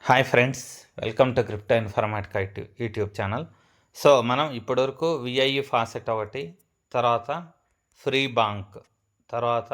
Hi friends, welcome to crypto Informatica YouTube channel. So మనం ఇప్పటివరకు విఐఈ faucet ఒకటి, తర్వాత ఫ్రీ బాంక్, తర్వాత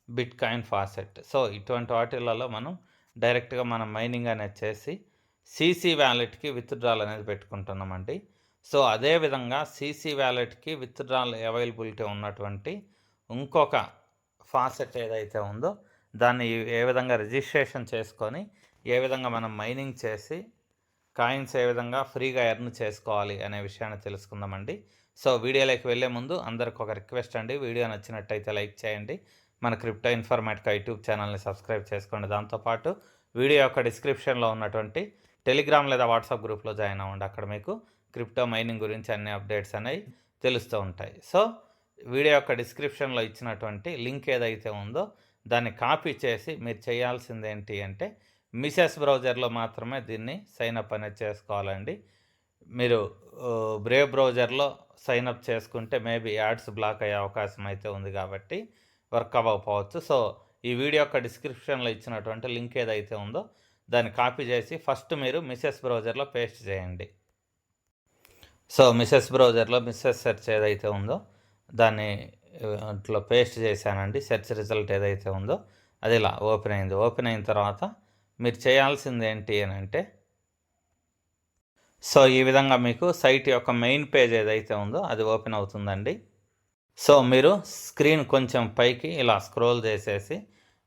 బిట్ కాయిన్ ఫాసెట్. సో ఇటువంటి వాటిలలో మనం డైరెక్ట్గా మనం మైనింగ్ అనేది చేసి సీసీ వ్యాలెట్కి విత్డ్రాల్ అనేది పెట్టుకుంటున్నామండి. సో అదేవిధంగా సీసీ వ్యాలెట్కి విత్డ్రాల్ అవైలబిలిటీ ఉన్నటువంటి ఇంకొక ఫాసెట్ ఏదైతే ఉందో దాన్ని ఏ విధంగా రిజిస్ట్రేషన్ చేసుకొని ఏ విధంగా మనం మైనింగ్ చేసి కాయిన్స్ ఏ విధంగా ఫ్రీగా ఎర్న్ చేసుకోవాలి అనే విషయాన్ని తెలుసుకుందామండి. సో వీడియోలోకి వెళ్ళే ముందు అందరికి ఒక రిక్వెస్ట్ అండి, వీడియో నచ్చినట్టయితే లైక్ చేయండి, మన క్రిప్టో ఇన్ఫర్మేటికా యూట్యూబ్ ఛానల్ని సబ్స్క్రైబ్ చేసుకోండి. దాంతోపాటు వీడియో యొక్క డిస్క్రిప్షన్లో ఉన్నటువంటి టెలిగ్రామ్ లేదా వాట్సాప్ గ్రూప్లో జాయిన్ అవ్వండి. అక్కడ మీకు క్రిప్టో మైనింగ్ గురించి అన్ని అప్డేట్స్ అనేవి తెలుస్తూ ఉంటాయి. సో వీడియో యొక్క డిస్క్రిప్షన్లో ఇచ్చినటువంటి లింక్ ఏదైతే ఉందో దాన్ని కాపీ చేసి మీరు చేయాల్సింది ఏంటి అంటే మిసెస్ బ్రౌజర్లో మాత్రమే దీన్ని సైనప్ అనేది చేసుకోవాలండి. మీరు బ్రేవ్ బ్రౌజర్లో సైనప్ చేసుకుంటే మేబీ యాడ్స్ బ్లాక్ అయ్యే అవకాశం అయితే ఉంది కాబట్టి వర్క్ అవ్వకపోవచ్చు. సో ఈ వీడియో యొక్క డిస్క్రిప్షన్లో ఇచ్చినటువంటి లింక్ ఏదైతే ఉందో దాన్ని కాపీ చేసి ఫస్ట్ మీరు మిసెస్ బ్రౌజర్లో పేస్ట్ చేయండి. సో మిసెస్ బ్రౌజర్లో మిసెస్ సెర్చ్ ఏదైతే ఉందో దాన్ని అట్లా పేస్ట్ చేశానండి. సెర్చ్ రిజల్ట్ ఏదైతే ఉందో అది ఇలా ఓపెన్ అయింది. ఓపెన్ అయిన తర్వాత మీరు చేయాల్సింది ఏంటి అని అంటే, సో ఈ విధంగా మీకు సైట్ యొక్క మెయిన్ పేజ్ ఏదైతే ఉందో అది ఓపెన్ అవుతుందండి. సో మీరు స్క్రీన్ కొంచెం పైకి ఇలా స్క్రోల్ చేసేసి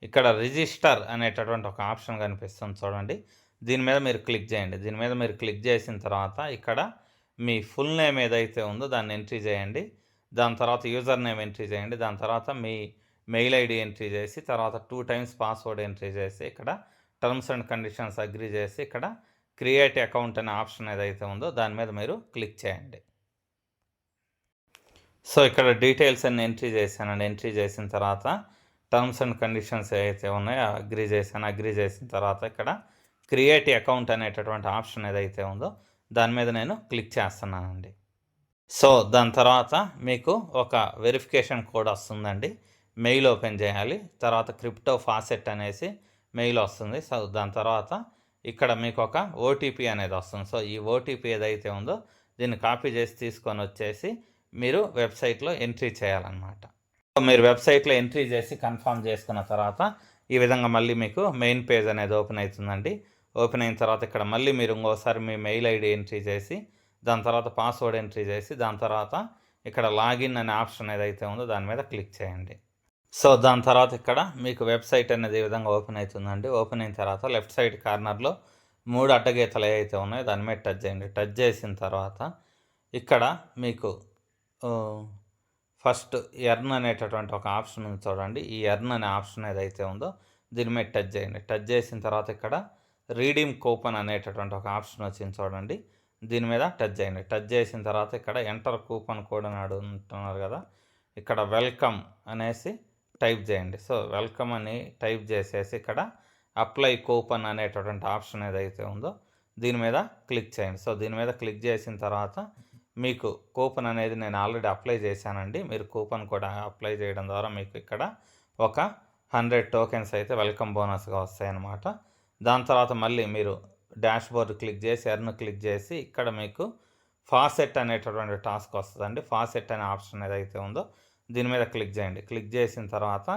ఇక్కడ రిజిస్టర్ అనేటటువంటి ఒక ఆప్షన్ కనిపిస్తుంది చూడండి, దీని మీద మీరు క్లిక్ చేయండి. దీని మీద మీరు క్లిక్ చేసిన తర్వాత ఇక్కడ మీ ఫుల్ నేమ్ ఏదైతే ఉందో దాన్ని ఎంట్రీ చేయండి. దాని తర్వాత యూజర్ నేమ్ ఎంట్రీ చేయండి. దాని తర్వాత మీ మెయిల్ ఐడి ఎంట్రీ చేసి తర్వాత 2 టైమ్స్ పాస్వర్డ్ ఎంట్రీ చేసి ఇక్కడ టర్మ్స్ అండ్ కండిషన్స్ అగ్రీ చేసి ఇక్కడ క్రియేట్ అకౌంట్ అనే ఆప్షన్ ఏదైతే ఉందో దాని మీద మీరు క్లిక్ చేయండి. సో ఇక్కడ డీటెయిల్స్ అన్ని ఎంట్రీ చేశానండి. ఎంట్రీ చేసిన తర్వాత టర్మ్స్ అండ్ కండిషన్స్ ఏవైతే ఉన్నాయో అగ్రీ చేశాను. అగ్రీ చేసిన తర్వాత ఇక్కడ క్రియేట్ అకౌంట్ అనేటటువంటి ఆప్షన్ ఏదైతే ఉందో దాని మీద నేను క్లిక్ చేస్తున్నానండి. సో దాని తర్వాత మీకు ఒక వెరిఫికేషన్ కోడ్ వస్తుందండి. మెయిల్ ఓపెన్ చేయాలి. తర్వాత క్రిప్టో ఫాసెట్ అనేసి మెయిల్ వస్తుంది. సో దాని తర్వాత ఇక్కడ మీకు ఒక ఓటీపీ అనేది వస్తుంది. సో ఈ ఓటీపీ ఏదైతే ఉందో దీన్ని కాపీ చేసి తీసుకొని వచ్చేసి మీరు వెబ్సైట్లో ఎంట్రీ చేయాలన్నమాట. సో మీరు వెబ్సైట్లో ఎంట్రీ చేసి కన్ఫర్మ్ చేసుకున్న తర్వాత ఈ విధంగా మళ్ళీ మీకు మెయిన్ పేజ్ అనేది ఓపెన్ అవుతుందండి. ఓపెన్ అయిన తర్వాత ఇక్కడ మళ్ళీ మీరు ఇంకోసారి మీ మెయిల్ ఐడి ఎంట్రీ చేసి దాని తర్వాత పాస్వర్డ్ ఎంట్రీ చేసి దాని తర్వాత ఇక్కడ లాగిన్ అనే ఆప్షన్ ఏదైతే ఉందో దాని మీద క్లిక్ చేయండి. సో దాని తర్వాత ఇక్కడ మీకు వెబ్సైట్ అనేది ఈ విధంగా ఓపెన్ అవుతుందండి. ఓపెన్ అయిన తర్వాత లెఫ్ట్ సైడ్ కార్నర్లో 3 అడ్డగీతలు ఏవైతే ఉన్నాయో దాని మీద టచ్ చేయండి. టచ్ చేసిన తర్వాత ఇక్కడ మీకు ఫస్ట్ ఎర్న్ అనేటటువంటి ఒక ఆప్షన్ ఉంది చూడండి. ఈ ఎర్న్ అనే ఆప్షన్ ఏదైతే ఉందో దీని మీద టచ్ చేయండి. టచ్ చేసిన తర్వాత ఇక్కడ రీడీమ్ కూపన్ అనేటటువంటి ఒక ఆప్షన్ వచ్చింది చూడండి, దీని మీద టచ్ చేయండి. టచ్ చేసిన తర్వాత ఇక్కడ ఎంటర్ కూపన్ కోడ్ అని అడుగుతున్నారు కదా, ఇక్కడ వెల్కమ్ అనేసి టైప్ చేయండి. సో వెల్కమ్ అని టైప్ చేసేసి ఇక్కడ అప్లై కూపన్ అనేటటువంటి ఆప్షన్ ఏదైతే ఉందో దీని మీద క్లిక్ చేయండి. సో దీని మీద క్లిక్ చేసిన తర్వాత మీకు కూపన్ అనేది నేను ఆల్రెడీ అప్లై చేశానండి. మీరు కూపన్ కూడా అప్లై చేయడం ద్వారా మీకు ఇక్కడ ఒక 100 టోకెన్స్ అయితే వెల్కమ్ బోనస్గా వస్తాయన్నమాట. దాని తర్వాత మళ్ళీ మీరు డాష్ బోర్డ్ క్లిక్ చేసి ఎర్న్ క్లిక్ చేసి ఇక్కడ మీకు ఫాసెట్ అనేటటువంటి టాస్క్ వస్తుందండి. ఫాసెట్ అనే ఆప్షన్ ఏదైతే ఉందో దీని మీద క్లిక్ చేయండి. క్లిక్ చేసిన తర్వాత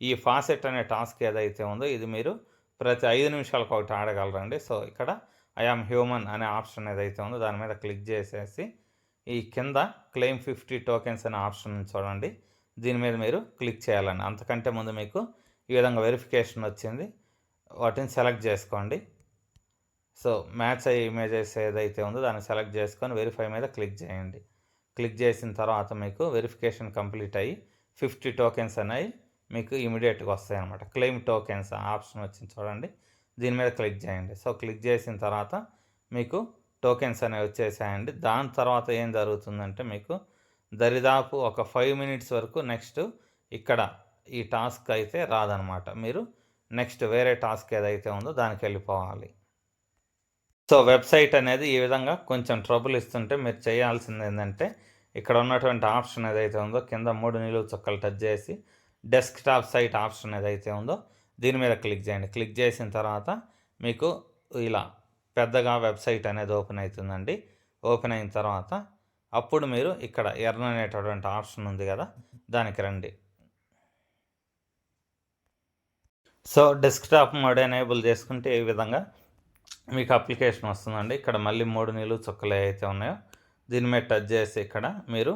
ఈ ఫాసెట్ అనే టాస్క్ ఏదైతే ఉందో ఇది మీరు ప్రతి 5 నిమిషాలకు ఒకటి ఆడగలరండి. సో ఇక్కడ ఐఆమ్ హ్యూమన్ అనే ఆప్షన్ ఏదైతే ఉందో దాని మీద క్లిక్ చేసేసి ఈ కింద క్లెయిమ్ 50 టోకెన్స్ అనే ఆప్షన్ చూడండి, దీని మీద మీరు క్లిక్ చేయాలండి. అంతకంటే ముందు మీకు ఈ విధంగా వెరిఫికేషన్ వచ్చింది, వాటిని సెలెక్ట్ చేసుకోండి. సో మ్యాచ్ అయ్యే ఇమేజెస్ ఏదైతే ఉందో దాన్ని సెలెక్ట్ చేసుకొని వెరిఫై మీద క్లిక్ చేయండి. క్లిక్ చేసిన తర్వాత మీకు వెరిఫికేషన్ కంప్లీట్ అయ్యి 50 టోకెన్స్ అనేవి మీకు ఇమీడియట్గా వస్తాయి అన్నమాట. క్లెయిమ్ టోకెన్స్ ఆప్షన్ వచ్చింది చూడండి, దీని మీద క్లిక్ చేయండి. సో క్లిక్ చేసిన తర్వాత మీకు టోకెన్స్ అనేవి వచ్చేసాయండి. దాని తర్వాత ఏం జరుగుతుందంటే మీకు దరిదాపు ఒక 5 మినిట్స్ వరకు నెక్స్ట్ ఇక్కడ ఈ టాస్క్ అయితే రాదనమాట. మీరు నెక్స్ట్ వేరే టాస్క్ ఏదైతే ఉందో దానికి వెళ్ళిపోవాలి. సో వెబ్సైట్ అనేది ఈ విధంగా కొంచెం ట్రబుల్ ఇస్తుంటే మీరు చేయాల్సింది ఏంటంటే ఇక్కడ ఉన్నటువంటి ఆప్షన్ ఏదైతే ఉందో కింద 3 నిలువు చుక్కలు టచ్ చేసి డెస్క్టాప్ సైట్ ఆప్షన్ ఏదైతే ఉందో దీని మీద క్లిక్ చేయండి. క్లిక్ చేసిన తర్వాత మీకు ఇలా పెద్దగా వెబ్సైట్ అనేది ఓపెన్ అవుతుందండి. ఓపెన్ అయిన తర్వాత అప్పుడు మీరు ఇక్కడ ఎర్న్ అనేటటువంటి ఆప్షన్ ఉంది కదా, దానికి రండి. సో డెస్క్టాప్ మోడ్ ఎనేబుల్ చేసుకుంటే ఈ విధంగా మీకు అప్లికేషన్ వస్తుందండి. ఇక్కడ మళ్ళీ 3 నిలువు చుక్కలు ఏవైతే ఉన్నాయో దీని మీద టచ్ చేసి ఇక్కడ మీరు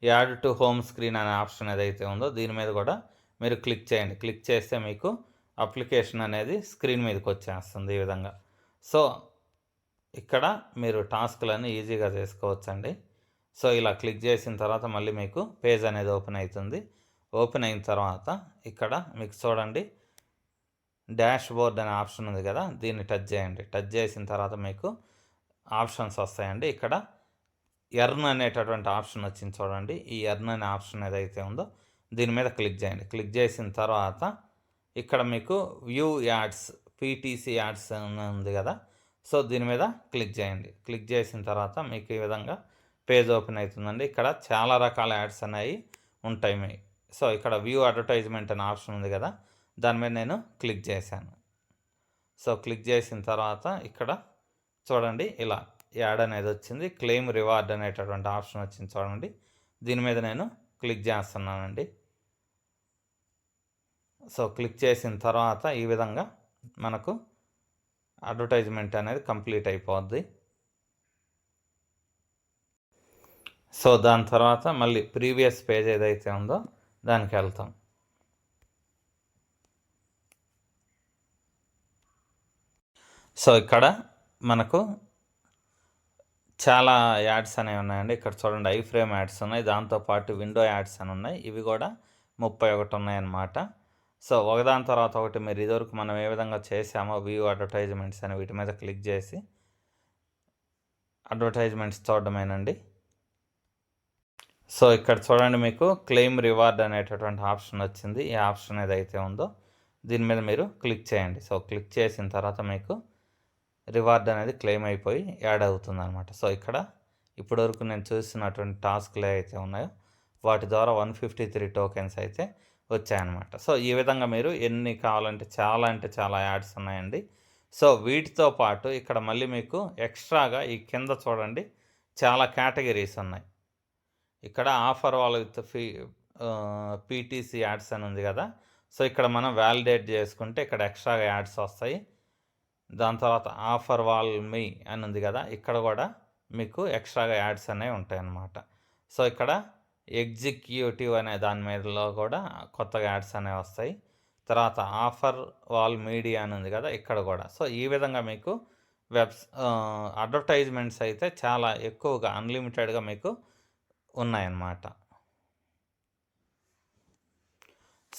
యాడ్ టు హోమ్ స్క్రీన్ అనే ఆప్షన్ ఏదైతే ఉందో దీని మీద కూడా మీరు క్లిక్ చేయండి. క్లిక్ చేస్తే మీకు అప్లికేషన్ అనేది స్క్రీన్ మీదకి వచ్చేస్తుంది ఈ విధంగా. సో ఇక్కడ మీరు టాస్క్లన్నీ ఈజీగా చేసుకోవచ్చండి. సో ఇలా క్లిక్ చేసిన తర్వాత మళ్ళీ మీకు పేజ్ అనేది ఓపెన్ అవుతుంది. ఓపెన్ అయిన తర్వాత ఇక్కడ మీకు చూడండి డాష్ బోర్డ్ అనే ఆప్షన్ ఉంది కదా, దీన్ని టచ్ చేయండి. టచ్ చేసిన తర్వాత మీకు ఆప్షన్స్ వస్తాయండి. ఇక్కడ ఎర్న్ అనేటటువంటి ఆప్షన్ వచ్చింది చూడండి. ఈ ఎర్న్ అనే ఆప్షన్ ఏదైతే ఉందో దీని మీద క్లిక్ చేయండి. క్లిక్ చేసిన తర్వాత ఇక్కడ మీకు వ్యూ యాడ్స్, పీటీసీ యాడ్స్ ఉంది కదా, సో దీని మీద క్లిక్ చేయండి. క్లిక్ చేసిన తర్వాత మీకు ఈ విధంగా పేజ్ ఓపెన్ అవుతుందండి. ఇక్కడ చాలా రకాల యాడ్స్ అనేవి ఉంటాయి. సో ఇక్కడ వ్యూ అడ్వర్టైజ్మెంట్ అనే ఆప్షన్ ఉంది కదా, దాని మీద నేను క్లిక్ చేశాను. సో క్లిక్ చేసిన తర్వాత ఇక్కడ చూడండి ఇలా యాడ్ అనేది వచ్చింది. క్లెయిమ్ రివార్డ్ అనేటటువంటి ఆప్షన్ వచ్చింది చూడండి. దీని మీద నేను క్లిక్ చేస్తున్నానండి. సో క్లిక్ చేసిన తర్వాత ఈ విధంగా మనకు అడ్వర్టైజ్మెంట్ అనేది కంప్లీట్ అయిపోద్ది. సో దాని తర్వాత మళ్ళీ ప్రీవియస్ పేజ్ ఏదైతే ఉందో దానికి వెళ్తాం. సో ఇక్కడ మనకు చాలా యాడ్స్ అనేవి ఉన్నాయండి. ఇక్కడ చూడండి ఐ ఫ్రేమ్ యాడ్స్ ఉన్నాయి, దాంతోపాటు విండో యాడ్స్ అని ఉన్నాయి. ఇవి కూడా 31 ఉన్నాయన్నమాట. సో ఒకదాని తర్వాత ఒకటి మీరు ఇదివరకు మనం ఏ విధంగా చేసామో వ్యూ అడ్వర్టైజ్మెంట్స్ అని వీటి మీద క్లిక్ చేసి అడ్వర్టైజ్మెంట్స్ చూడడమేనండి. సో ఇక్కడ చూడండి మీకు క్లెయిమ్ రివార్డ్ అనేటటువంటి ఆప్షన్ వచ్చింది. ఈ ఆప్షన్ ఏదైతే ఉందో దీని మీద మీరు క్లిక్ చేయండి. సో క్లిక్ చేసిన తర్వాత మీకు రివార్డ్ అనేది క్లెయిమ్ అయిపోయి యాడ్ అవుతుంది అనమాట. సో ఇక్కడ ఇప్పటివరకు నేను చూసినటువంటి టాస్క్లు ఏవైతే ఉన్నాయో వాటి ద్వారా 153 టోకెన్స్ అయితే వచ్చాయన్నమాట. సో ఈ విధంగా మీరు ఎన్ని కావాలంటే చాలా యాడ్స్ ఉన్నాయండి. సో వీటితో పాటు ఇక్కడ మళ్ళీ మీకు ఎక్స్ట్రాగా ఈ కింద చూడండి చాలా కేటగిరీస్ ఉన్నాయి. ఇక్కడ offer wall with PTC ads అని ఉంది కదా, సో ఇక్కడ మనం వ్యాలిడేట్ చేసుకుంటే ఇక్కడ ఎక్స్ట్రాగా యాడ్స్ వస్తాయి. దాని తర్వాత ఆఫర్ వాల్ మీ అని ఉంది కదా, ఇక్కడ కూడా మీకు ఎక్స్ట్రాగా యాడ్స్ అనేవి ఉంటాయి అన్నమాట. సో ఇక్కడ ఎగ్జిక్యూటివ్ అనే దాని మీదలో కూడా కొత్తగా యాడ్స్ అనేవి వస్తాయి. తర్వాత ఆఫర్ వాల్ మీడియా అని ఉంది కదా, ఇక్కడ కూడా. సో ఈ విధంగా మీకు అడ్వర్టైజ్మెంట్స్ అయితే చాలా ఎక్కువగా అన్లిమిటెడ్గా మీకు ఉన్నాయన్నమాట.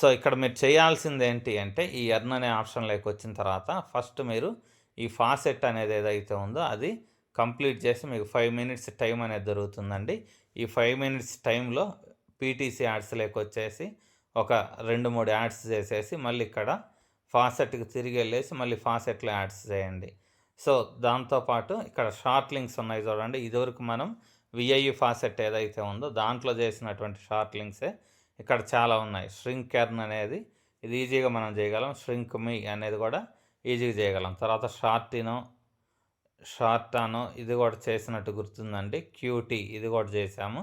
సో ఇక్కడ మీరు చేయాల్సింది ఏంటి అంటే ఈ ఎర్న్ అనే ఆప్షన్లోకి వచ్చిన తర్వాత ఫస్ట్ మీరు ఈ ఫాసెట్ అనేది ఏదైతే ఉందో అది కంప్లీట్ చేసి మీకు 5 మినిట్స్ టైం అనేది దొరుకుతుందండి. ఈ 5 మినిట్స్ టైంలో పీటీసీ యాడ్స్లోకి వచ్చేసి ఒక 2-3 యాడ్స్ చేసేసి మళ్ళీ ఇక్కడ ఫాసెట్కి తిరిగి వెళ్ళేసి మళ్ళీ ఫాసెట్లో యాడ్స్ చేయండి. సో దాంతోపాటు ఇక్కడ షార్ట్ లింక్స్ ఉన్నాయి చూడండి. ఇదివరకు మనం విఐయు ఫాసెట్ ఏదైతే ఉందో దాంట్లో చేసినటువంటి షార్ట్ లింక్సే ఇక్కడ చాలా ఉన్నాయి. ష్రింక్ ఎర్న్ అనేది ఇది ఈజీగా మనం చేయగలం. ష్రింక్ మీ అనేది కూడా ఈజీగా చేయగలం. తర్వాత షార్టానో ఇది కూడా చేసినట్టు గుర్తుందండి. క్యూటీ ఇది కూడా చేసాము.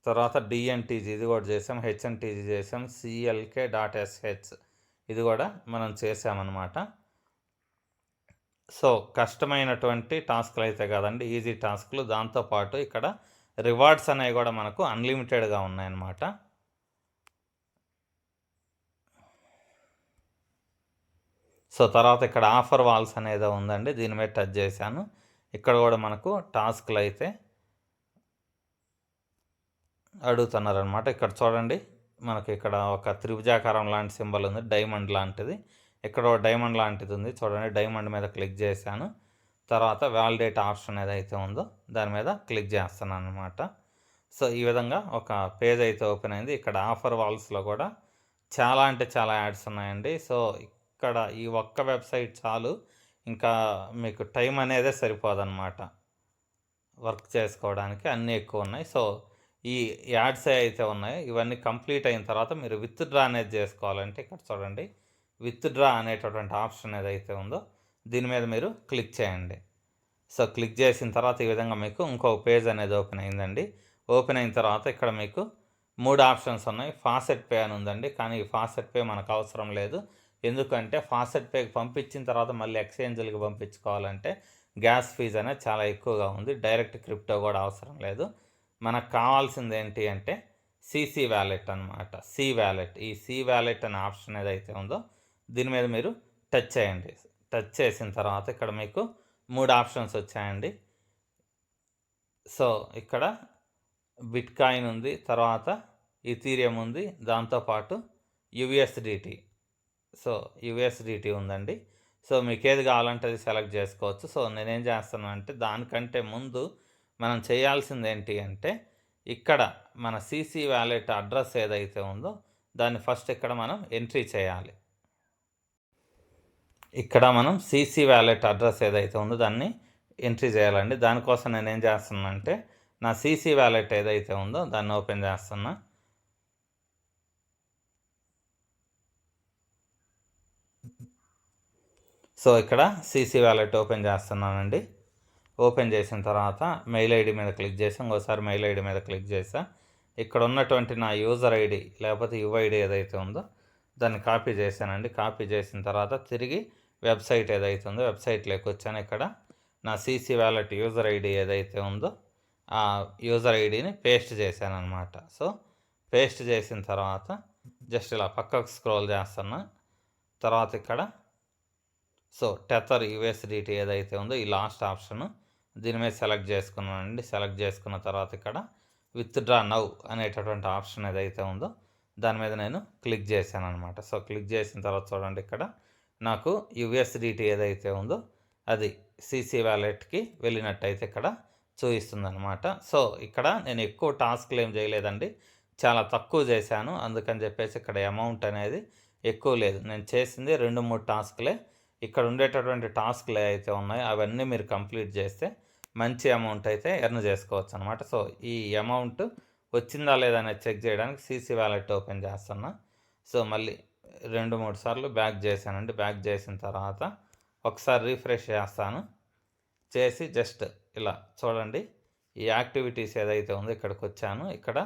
తర్వాత డిఎన్టీజీ ఇది కూడా చేసాం. హెచ్ఎన్టీజీ చేసాం. CLK.sh ఇది కూడా మనం చేసామన్నమాట. సో కష్టమైనటువంటి టాస్క్లు అయితే కాదండి, ఈజీ టాస్క్లు. దాంతోపాటు ఇక్కడ రివార్డ్స్ అనేవి కూడా మనకు అన్లిమిటెడ్గా ఉన్నాయన్నమాట. సో తర్వాత ఇక్కడ ఆఫర్ వాల్స్ అనేది ఉందండి, దీని మీద టచ్ చేశాను. ఇక్కడ కూడా మనకు టాస్క్లు అయితే అడుగుతున్నారనమాట. ఇక్కడ చూడండి మనకి ఇక్కడ ఒక త్రిభుజాకారం లాంటి సింబల్ ఉంది, డైమండ్ లాంటిది. ఇక్కడ డైమండ్ లాంటిది ఉంది చూడండి. డైమండ్ మీద క్లిక్ చేశాను. తర్వాత వ్యాలిడేట్ ఆప్షన్ ఏదైతే ఉందో దాని మీద క్లిక్ చేస్తున్నాను అనమాట. సో ఈ విధంగా ఒక పేజ్ అయితే ఓపెన్ అయింది. ఇక్కడ ఆఫర్ వాల్స్లో కూడా చాలా యాడ్స్ ఉన్నాయండి. సో ఇక్కడ ఈ ఒక్క వెబ్సైట్ చాలు, ఇంకా మీకు టైం అనేదే సరిపోదన్నమాట వర్క్ చేసుకోవడానికి. అన్నీ ఎక్కువ ఉన్నాయి. సో ఈ యాడ్స్ అయితే ఉన్నాయో ఇవన్నీ కంప్లీట్ అయిన తర్వాత మీరు విత్డ్రా అనేది చేసుకోవాలంటే ఇక్కడ చూడండి విత్డ్రా అనేటటువంటి ఆప్షన్ ఏదైతే ఉందో దీని మీద మీరు క్లిక్ చేయండి. సో క్లిక్ చేసిన తర్వాత ఈ విధంగా మీకు ఇంకో పేజ్ అనేది ఓపెన్ అయిందండి. ఓపెన్ అయిన తర్వాత ఇక్కడ మీకు 3 ఆప్షన్స్ ఉన్నాయి. ఫాసెట్ పే అని ఉందండి. కానీ ఈ ఫాసెట్ పే మనకు అవసరం లేదు. ఎందుకంటే ఫాసెట్ పేకి పంపించిన తర్వాత మళ్ళీ ఎక్స్చేంజ్‌లకి పంపించుకోవాలంటే గ్యాస్ ఫీజ్ అనేది చాలా ఎక్కువగా ఉంది. డైరెక్ట్ క్రిప్టో కూడా అవసరం లేదు. మనకు కావాల్సింది ఏంటి అంటే సీసీ వ్యాలెట్ అనమాట. C wallet. ఈ సి వ్యాలెట్ అనే ఆప్షన్ ఏదైతే ఉందో దీని మీద మీరు టచ్ చేయండి. టచ్ చేసిన తర్వాత ఇక్కడ మీకు 3 ఆప్షన్స్ వచ్చాయండి. సో ఇక్కడ బిట్‌కాయిన్ ఉంది, తర్వాత ఇథీరియం ఉంది, దాంతోపాటు యూఎస్‌డిటీ. సో యూఎస్‌డిటీ ఉందండి. సో మీకేది కావాలంటే అది సెలెక్ట్ చేసుకోవచ్చు. సో నేనేం చేస్తున్నానంటే దానికంటే ముందు మనం చేయాల్సింది ఏంటి అంటే ఇక్కడ మన సీసీ వ్యాలెట్ అడ్రస్ ఏదైతే ఉందో దాన్ని ఫస్ట్ ఇక్కడ మనం ఎంట్రీ చేయాలి. ఇక్కడ మనం సీసీ వ్యాలెట్ అడ్రస్ ఏదైతే ఉందో దాన్ని ఎంట్రీ చేయాలండి. దానికోసం నేనేం చేస్తున్నానంటే నా సీసీ వ్యాలెట్ ఏదైతే ఉందో దాన్ని ఓపెన్ చేస్తున్నా. సో ఇక్కడ సీసీ వ్యాలెట్ ఓపెన్ చేస్తున్నానండి. ఓపెన్ చేసిన తర్వాత మెయిల్ ఐడి మీద క్లిక్ చేసి ఇంకోసారి మెయిల్ ఐడి మీద క్లిక్ చేసా. ఇక్కడ ఉన్నటువంటి నా యూజర్ ఐడి లేకపోతే యుఐడి ఏదైతే ఉందో దాన్ని కాపీ చేశానండి. కాపీ చేసిన తర్వాత తిరిగి వెబ్సైట్ ఏదైతే ఉందో వెబ్సైట్లోకి వచ్చాను. ఇక్కడ నా సీసీ వ్యాలెట్ యూజర్ ఐడి ఏదైతే ఉందో ఆ యూజర్ ఐడిని పేస్ట్ చేశాను అనమాట. సో పేస్ట్ చేసిన తర్వాత జస్ట్ ఇలా పక్కకు స్క్రోల్ చేస్తున్నా. తర్వాత ఇక్కడ సో టెథర్ యూఎస్డిటీ ఏదైతే ఉందో ఈ లాస్ట్ ఆప్షన్ దీని మీద సెలెక్ట్ చేసుకున్నానండి. సెలెక్ట్ చేసుకున్న తర్వాత ఇక్కడ విత్డ్రా నౌ అనేటటువంటి ఆప్షన్ ఏదైతే ఉందో దాని మీద నేను క్లిక్ చేశాను అనమాట. సో క్లిక్ చేసిన తర్వాత చూడండి ఇక్కడ నాకు యూఎస్డిటీ ఏదైతే ఉందో అది సీసీ వ్యాలెట్కి వెళ్ళినట్టయితే ఇక్కడ చూపిస్తుంది అనమాట. సో ఇక్కడ నేను ఎక్కువ టాస్క్లు ఏం చేయలేదండి, చాలా తక్కువ చేశాను. అందుకని చెప్పేసి ఇక్కడ అమౌంట్ అనేది ఎక్కువ లేదు. నేను చేసింది 2-3 టాస్క్లే. ఇక్కడ ఉండేటటువంటి టాస్క్లు ఏవైతే ఉన్నాయో అవన్నీ మీరు కంప్లీట్ చేస్తే మంచి అమౌంట్ అయితే ఎర్న్ చేసుకోవచ్చు అనమాట. సో ఈ అమౌంట్ వచ్చిందా లేదా అనేది చెక్ చేయడానికి సీసీ వ్యాలెట్ ఓపెన్ చేస్తున్నా. సో మళ్ళీ 2-3 సార్లు బ్యాక్ చేశానండి. బ్యాక్ చేసిన తర్వాత ఒకసారి రీఫ్రెష్ చేస్తాను. చేసి జస్ట్ ఇలా చూడండి ఈ యాక్టివిటీస్ ఏదైతే ఉందో ఇక్కడికి వచ్చాను. ఇక్కడ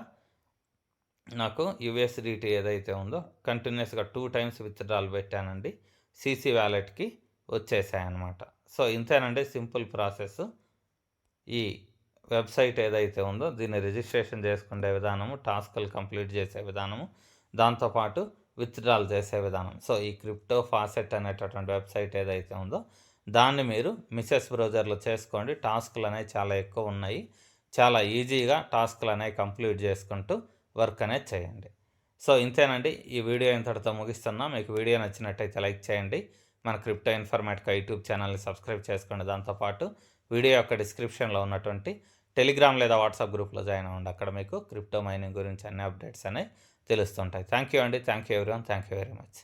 నాకు యూఎస్డిటీ ఏదైతే ఉందో కంటిన్యూస్గా 2 టైమ్స్ విత్డ్రాల్ పెట్టానండి. సీసీ వ్యాలెట్కి వచ్చేసాయన్నమాట. సో ఇంతేనండి సింపుల్ ప్రాసెస్. ఈ వెబ్సైట్ ఏదైతే ఉందో దీన్ని రిజిస్ట్రేషన్ చేసుకునే విధానము, టాస్క్లు కంప్లీట్ చేసే విధానము, దాంతోపాటు విత్డ్రాల్ చేసే విధానం. సో ఈ క్రిప్టో ఫాసెట్ అనేటటువంటి వెబ్సైట్ ఏదైతే ఉందో దాన్ని మీరు మిసెస్ బ్రౌజర్లో చేసుకోండి. టాస్క్లు అనేవి చాలా ఎక్కువ ఉన్నాయి. చాలా ఈజీగా టాస్క్లు అనేవి కంప్లీట్ చేసుకుంటూ వర్క్ అనేది చేయండి. సో ఇంతేనండి, ఈ వీడియో ఇంతటితో ముగిస్తున్నా. మీకు వీడియో నచ్చినట్టయితే లైక్ చేయండి. మన క్రిప్టో ఇన్ఫర్మేటికా యూట్యూబ్ ఛానల్ని సబ్స్క్రైబ్ చేసుకోండి. దాంతోపాటు వీడియో యొక్క డిస్క్రిప్షన్లో ఉన్నటువంటి టెలిగ్రామ్ లేదా వాట్సాప్ గ్రూప్లో జాయిన్ అవ్వండి. అక్కడ మీకు క్రిప్టో మైనింగ్ గురించి అన్ని అప్డేట్స్ అనేవి తెలుస్తుంటాయి. థ్యాంక్ యూ అండి. Thank you everyone. Thank you very much.